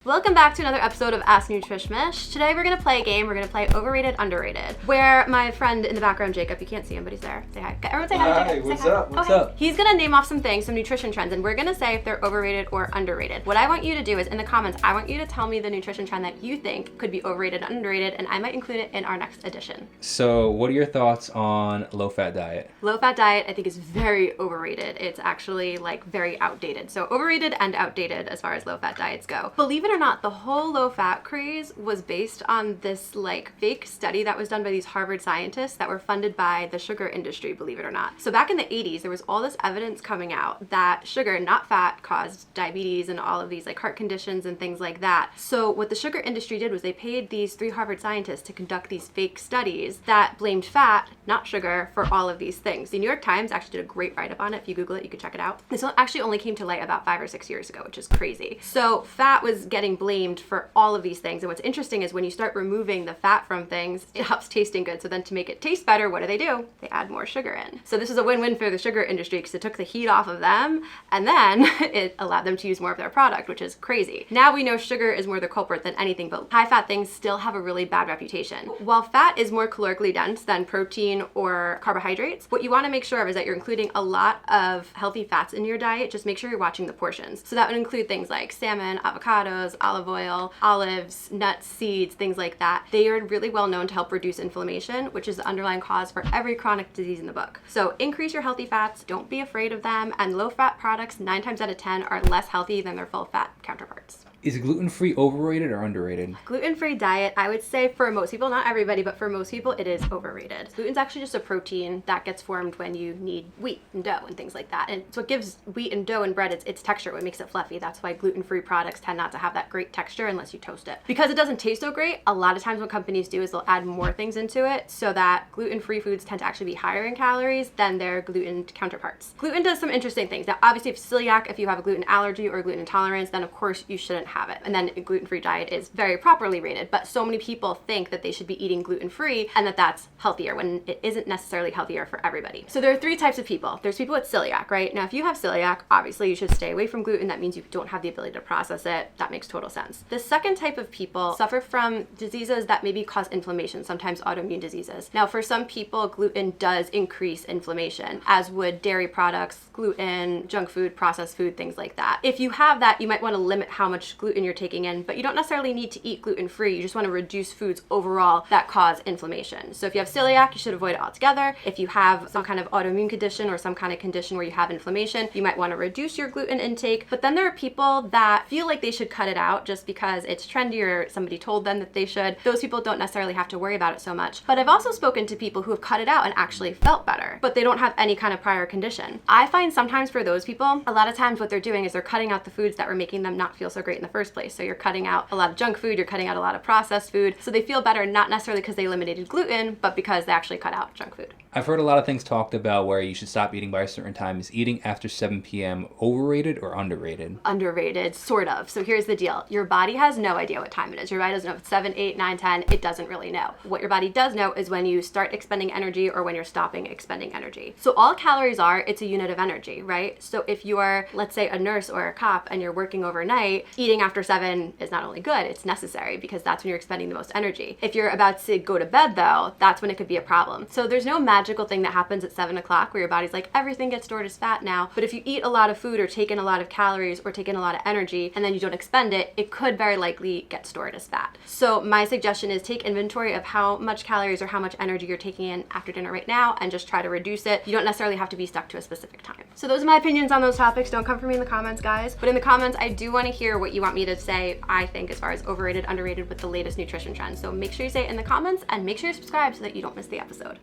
Welcome back to another episode of Ask Nutrish Mish. Today we're going to play a game. We're going to play Overrated, Underrated, where my friend in the background, Jacob, you can't see him, but he's there. Say hi. Everyone say hi to Jacob. What's say hi. up? What's hey. up? He's going to name off some things, some nutrition trends, and we're going to say if they're overrated or underrated. What I want you to do is in the comments, I want you to tell me the nutrition trend that you think could be overrated, underrated, and I might include it in our next edition. So what are your thoughts on low-fat diet? Low-fat diet, I think, is very overrated. It's actually like very outdated. So overrated and outdated as far as low-fat diets go. Believe it or not, the whole low-fat craze was based on this like fake study that was done by these Harvard scientists that were funded by the sugar industry, believe it or not. So back in the 80s, there was all this evidence coming out that sugar, not fat, caused diabetes and all of these like heart conditions and things like that. So what the sugar industry did was they paid these 3 Harvard scientists to conduct these fake studies that blamed fat, not sugar, for all of these things. The New York Times actually did a great write-up on it. If you Google it, you can check it out. This one actually only came to light about 5 or 6 years ago, which is crazy. So fat was getting blamed for all of these things. And what's interesting is when you start removing the fat from things, it helps tasting good. So then to make it taste better, what do? They add more sugar in. So this is a win-win for the sugar industry because it took the heat off of them and then it allowed them to use more of their product, which is crazy. Now we know sugar is more the culprit than anything, but high-fat things still have a really bad reputation. While fat is more calorically dense than protein or carbohydrates, what you want to make sure of is that you're including a lot of healthy fats in your diet. Just make sure you're watching the portions. So that would include things like salmon, avocados, olive oil, olives, nuts, seeds, things like that. They are really well known to help reduce inflammation, which is the underlying cause for every chronic disease in the book. So increase your healthy fats, don't be afraid of them, and low-fat products 9 times out of 10 are less healthy than their full-fat counterparts. Is gluten-free overrated or underrated? Gluten-free diet, I would say for most people, not everybody, but for most people, it is overrated. Gluten's actually just a protein that gets formed when you need wheat and dough and things like that. And it's what gives wheat and dough and bread its texture, what makes it fluffy. That's why gluten-free products tend not to have that great texture unless you toast it. Because it doesn't taste so great, a lot of times what companies do is they'll add more things into it so that gluten-free foods tend to actually be higher in calories than their gluten counterparts. Gluten does some interesting things. Now, obviously, if celiac, if you have a gluten allergy or gluten intolerance, then of course you shouldn't have it. And then a gluten-free diet is very properly rated, but so many people think that they should be eating gluten-free and that that's healthier when it isn't necessarily healthier for everybody. So there are 3 types of people. There's people with celiac, right? Now, if you have celiac, obviously you should stay away from gluten. That means you don't have the ability to process it. That makes total sense. The second type of people suffer from diseases that maybe cause inflammation, sometimes autoimmune diseases. Now, for some people, gluten does increase inflammation, as would dairy products, gluten, junk food, processed food, things like that. If you have that, you might want to limit how much gluten you're taking in, but you don't necessarily need to eat gluten-free. You just want to reduce foods overall that cause inflammation. So if you have celiac, you should avoid it altogether. If you have some kind of autoimmune condition or some kind of condition where you have inflammation, you might want to reduce your gluten intake. But then there are people that feel like they should cut it out just because it's trendy or somebody told them that they should. Those people don't necessarily have to worry about it so much. But I've also spoken to people who have cut it out and actually felt better, but they don't have any kind of prior condition. I find sometimes for those people, a lot of times what they're doing is they're cutting out the foods that were making them not feel so great in the first place. So you're cutting out a lot of junk food, you're cutting out a lot of processed food, so they feel better not necessarily because they eliminated gluten, but because they actually cut out junk food. I've heard a lot of things talked about where you should stop eating by a certain time. Is eating after 7 p.m. overrated or underrated? Underrated, sort of. So here's the deal. Your body has no idea what time it is. Your body doesn't know if it's 7, 8, 9, 10. It doesn't really know. What your body does know is when you start expending energy or when you're stopping expending energy. So all calories are, it's a unit of energy, right? So if you are, let's say, a nurse or a cop and you're working overnight, eating after 7 is not only good, it's necessary because that's when you're expending the most energy. If you're about to go to bed though, that's when it could be a problem. So there's no magical thing that happens at 7 o'clock where your body's like, everything gets stored as fat now. But if you eat a lot of food or take in a lot of calories or take in a lot of energy and then you don't expend it, it could very likely get stored as fat. So my suggestion is take inventory of how much calories or how much energy you're taking in after dinner right now and just try to reduce it. You don't necessarily have to be stuck to a specific time. So those are my opinions on those topics. Don't come for me in the comments, guys. But in the comments, I do want to hear what you want me to say, I think, as far as overrated, underrated with the latest nutrition trends. So make sure you say it in the comments and make sure you subscribe so that you don't miss the episode.